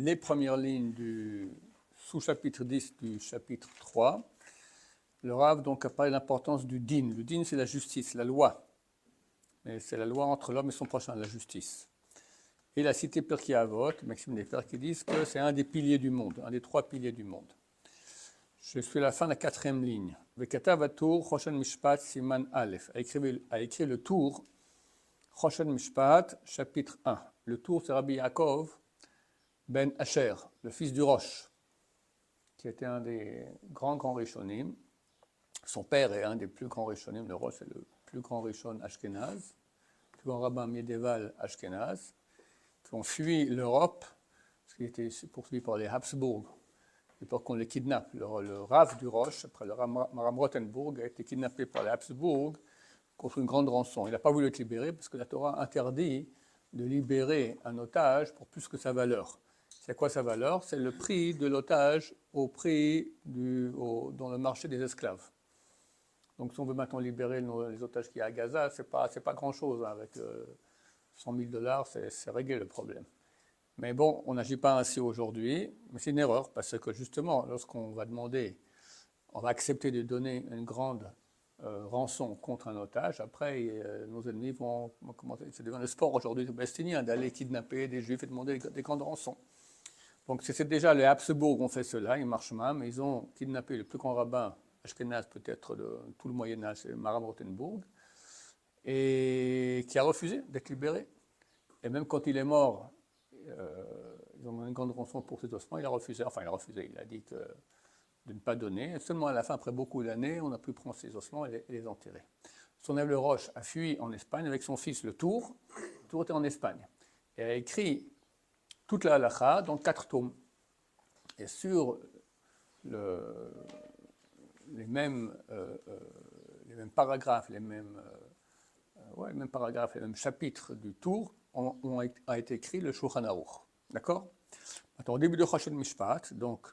les premières lignes du sous-chapitre 10 du chapitre 3, le Rav donc a parlé de l'importance du din. Le din, c'est la justice, la loi. Mais c'est la loi entre l'homme et son prochain, la justice. Et il a cité Pirkei Avot, Maxime Nefer, qui disent que c'est un des piliers du monde, un des 3 piliers du monde. Je suis à la fin de la 4e ligne. Vekatav Atur, Choshen Mishpat, Siman Aleph. A écrit le tour, Choshen Mishpat, chapitre 1. Le tour, c'est Rabbi Yaakov ben Asher, le fils du Rosh, qui était un des grands Rishonim. Son père est un des plus grands Rishonim. Le Rosh est le plus grand Rishon Ashkenaz, le plus grand rabbin médiéval Ashkenaz, qui ont fui l'Europe, parce qu'il était poursuivi par les Habsbourg, et pour qu'on les kidnappe. Le Rav du Rosh, après le Maram Rothenburg, a été kidnappé par les Habsbourg contre une grande rançon. Il n'a pas voulu être libéré parce que la Torah interdit de libérer un otage pour plus que sa valeur. C'est quoi sa valeur? C'est le prix de l'otage au prix dans le marché des esclaves. Donc si on veut maintenant libérer les otages qu'il y a à Gaza, c'est pas grand-chose. Hein. Avec $100 000, c'est réglé le problème. Mais bon, on n'agit pas ainsi aujourd'hui, mais c'est une erreur, parce que justement, lorsqu'on va demander, on va accepter de donner une grande rançon contre un otage, après nos ennemis vont commencer, c'est devenu le sport aujourd'hui des Palestiniens, d'aller kidnapper des Juifs et demander des grandes rançons. Donc c'est déjà les Habsbourg ont fait cela, ils marchent même, ils ont kidnappé le plus grand rabbin Ashkenaz peut-être de tout le Moyen-Âge, c'est Maram Rothenburg, et qui a refusé d'être libéré. Et même quand il est mort, ils ont donné une grande rançon pour ses ossements, il a refusé, il a dit de ne pas donner. Et seulement à la fin, après beaucoup d'années, on a pu prendre ses ossements et les enterrer. Son élève le Roche a fui en Espagne avec son fils le Tour. Le Tour était en Espagne. Et a écrit toute la halakha dans 4 tomes. Et sur les mêmes paragraphes, les mêmes chapitres du Tour, a été écrit le Shulchan Aruch. D'accord? Maintenant, au début de Choshen Mishpat, donc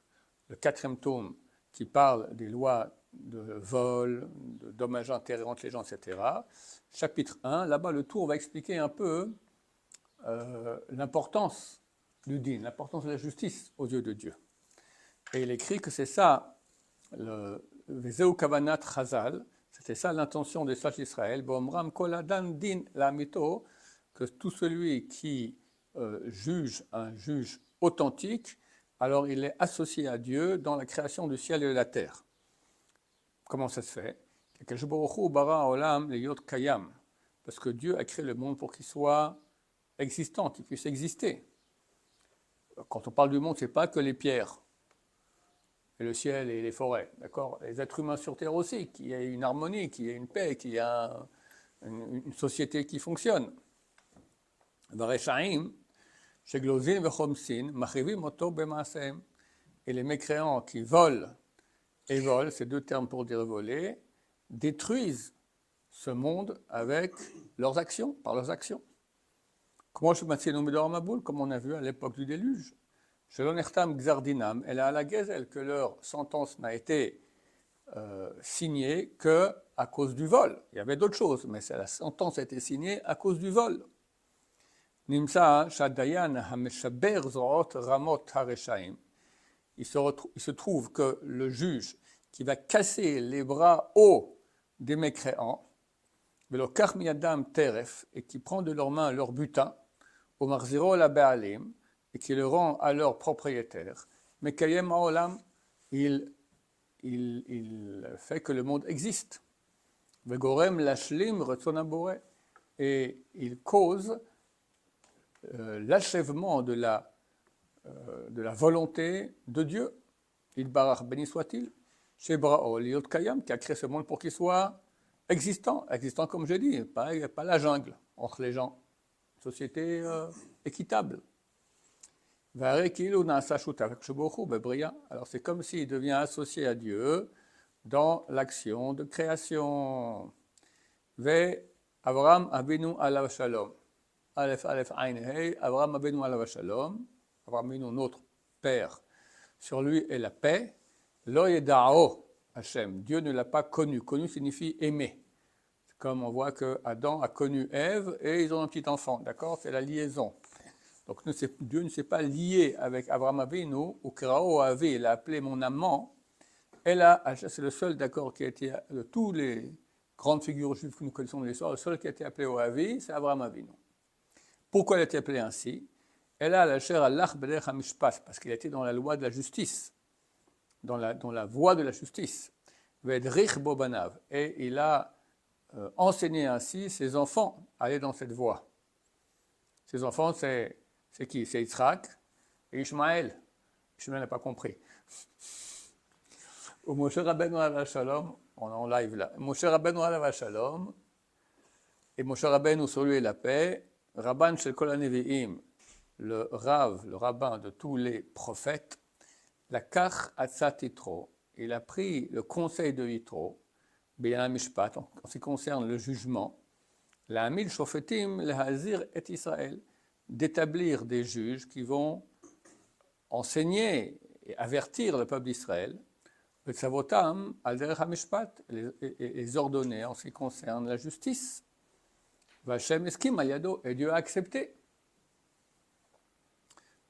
le 4e tome qui parle des lois de vol, de dommages intérêts entre les gens, etc. Chapitre 1, là-bas, le Tour va expliquer un peu l'importance du din, l'importance de la justice aux yeux de Dieu. Et il écrit que c'est ça, le Vezeu Kavanat Chazal, c'était ça l'intention des sages d'Israël, Bomram Koladan Din Lamito, que tout celui qui juge un juge authentique, alors il est associé à Dieu dans la création du ciel et de la terre. Comment ça se fait? Parce que Dieu a créé le monde pour qu'il soit existant, qu'il puisse exister. Quand on parle du monde, ce n'est pas que les pierres, et le ciel et les forêts, d'accord? Les êtres humains sur terre aussi, qu'il y ait une harmonie, qu'il y ait une paix, qu'il y ait une société qui fonctionne. Et les mécréants qui volent, c'est 2 termes pour dire voler, détruisent ce monde avec leurs actions, par leurs actions. Comme on a vu à l'époque du déluge. Et là, à la Gezel, que leur sentence n'a été signée qu'à cause du vol. Il y avait d'autres choses, mais la sentence a été signée à cause du vol. Il se trouve que le juge qui va casser les bras hauts des mécréants, et qui prend de leurs mains leur butin, et qui le rend à leur propriétaire, mais il fait que le monde existe. Et il cause l'achèvement de la volonté de Dieu. Il barach béni soit-il, chez Brao, Liot Kayam, qui a créé ce monde pour qu'il soit existant comme je dis, pas la jungle entre les gens, une société équitable. Alors c'est comme s'il devient associé à Dieu dans l'action de création. Avraham Avinu alav shalom. Aleph Ain Hei, Avraham Avinu alav shalom. Avraham Avinu, notre père, sur lui est la paix. Lo yeda'o Hashem. Dieu ne l'a pas connu. Connu signifie aimer. Comme on voit que Adam a connu Ève et ils ont un petit enfant. D'accord? C'est la liaison. Donc Dieu ne s'est pas lié avec Abraham Avinu, ou Krao Avi, il a appelé mon amant. Et là, c'est le seul, d'accord, qui a été, de tous les grandes figures juives que nous connaissons de l'histoire, le seul qui a été appelé au Avi, c'est Abraham Avinu. Pourquoi il a été appelé ainsi? Et là, la chair Allah Belech HaMishpat, parce qu'il était dans la loi de la justice, dans la voie de la justice. Vedrich Bobanav. Et il a enseigné ainsi ses enfants à aller dans cette voie. Ses enfants, c'est qui? C'est Yitzhak et Ishmaël. Ishmaël n'a pas compris. Au Moshe Rabbeinu Alav Shalom, on est en live là. Moshe Rabbeinu Alav Shalom, et Moshe Rabbeinu sur lui la paix, Rabban Shel Kol HaNevi'im, le rabbin de tous les prophètes, la Kach Atzat Yitro, il a pris le conseil de Yitro, B'Yana Mishpat, en ce qui concerne le jugement, la Hamil Shofetim Lehazir et Israël, d'établir des juges qui vont enseigner et avertir le peuple d'Israël, le Tzavotam al derech hamishpat, les ordonner en ce qui concerne la justice. Vachem eskim al yado, et Dieu a accepté.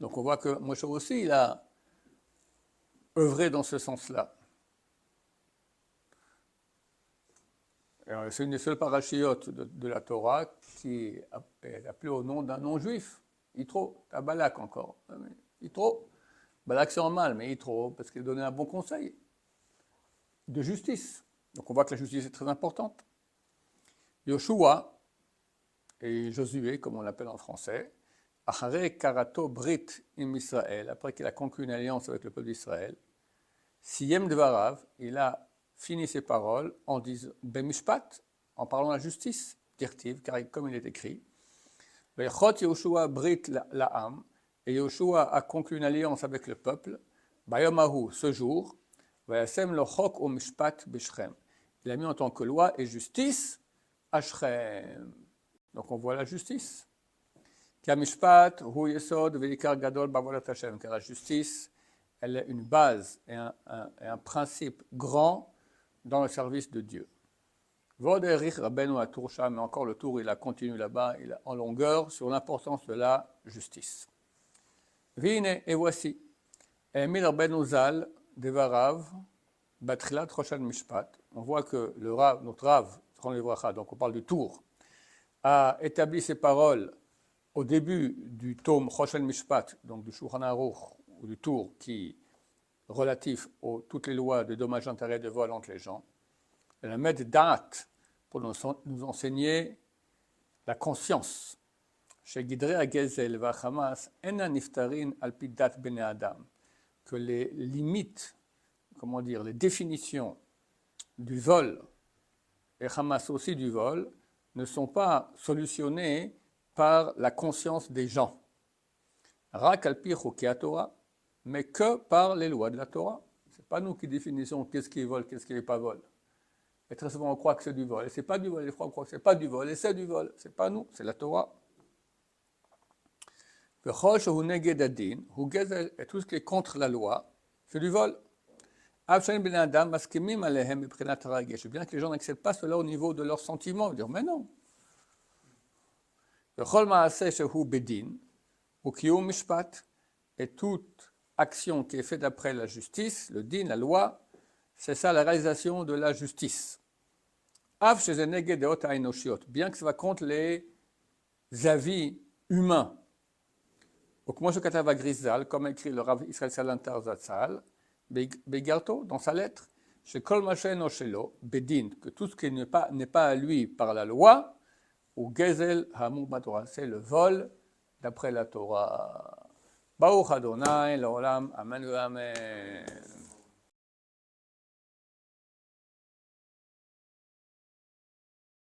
Donc on voit que Moshe aussi, il a œuvré dans ce sens-là. C'est une des seules parachiotes de la Torah qui est appelée au nom d'un non-juif, Yitro, à Balak encore. Yitro, Balak c'est en mal, mais Yitro, parce qu'il donnait un bon conseil de justice. Donc on voit que la justice est très importante. Yoshua et Josué, comme on l'appelle en français, Achare Karato Brit im Israël, après qu'il a conclu une alliance avec le peuple d'Israël, Siyem Dvarav, il a fini ses paroles en disant Bemishpat, en parlant de la justice, dirtive, car comme il est écrit, Vechot Yoshua Brit La'am, et Yoshua a conclu une alliance avec le peuple, Bayomahu, ce jour, Vayasem lo chok o mishpat b'Shrem. Il a mis en tant que loi et justice à Shrem. Donc on voit la justice. Car mishpat hu yesod ve'ikar gadol b'avodat Hashem. Car la justice, elle est une base et un principe grand dans le service de Dieu. Vod erich Rabbeinu Atour Sham, mais encore le tour, il a continué là-bas, il a en longueur sur l'importance de la justice. Vine, et voici, Emil Rabbeinu Zal Devarav, Batrilat Roshan Mishpat. On voit que le Rav, notre Rav, donc on parle du tour, a établi ses paroles au début du tome Roshan Mishpat, donc du Shulchan Aruch, ou du tour qui relatif à toutes les lois de dommages, intérêts, de vol entre les gens. Elle a mis date pour nous enseigner la conscience. Chez Gidrei Agezel va Hamas, ena niftarin alpidat bene Adam. Que les limites, comment dire, les définitions du vol, et Hamas aussi du vol, ne sont pas solutionnées par la conscience des gens. Rak al pi chokei Torah, mais que par les lois de la Torah. Ce n'est pas nous qui définissons qu'est-ce qui est vol, qu'est-ce qui n'est pas vol. Et très souvent on croit que c'est du vol, et ce n'est pas du vol, et on croit que ce n'est pas du vol, et c'est du vol. Ce n'est pas nous, c'est la Torah. Et tout ce qui est contre la loi, c'est du vol. Bien que les gens n'acceptent pas cela au niveau de leurs sentiments, ils disent mais non. Et toute action qui est faite d'après la justice, le din, la loi, c'est ça la réalisation de la justice. Bien que ça va contre les avis humains. Comme écrit le Rav Israël Salantar Zatzal, Begarto, dans sa lettre, chez Kol Mashen Oshelo, Bedin, que tout ce qui n'est pas à lui par la loi, ou Gezel Hamur Batorah, c'est le vol d'après la Torah. Baruch Adonai, l'Olam, Amen, Amen.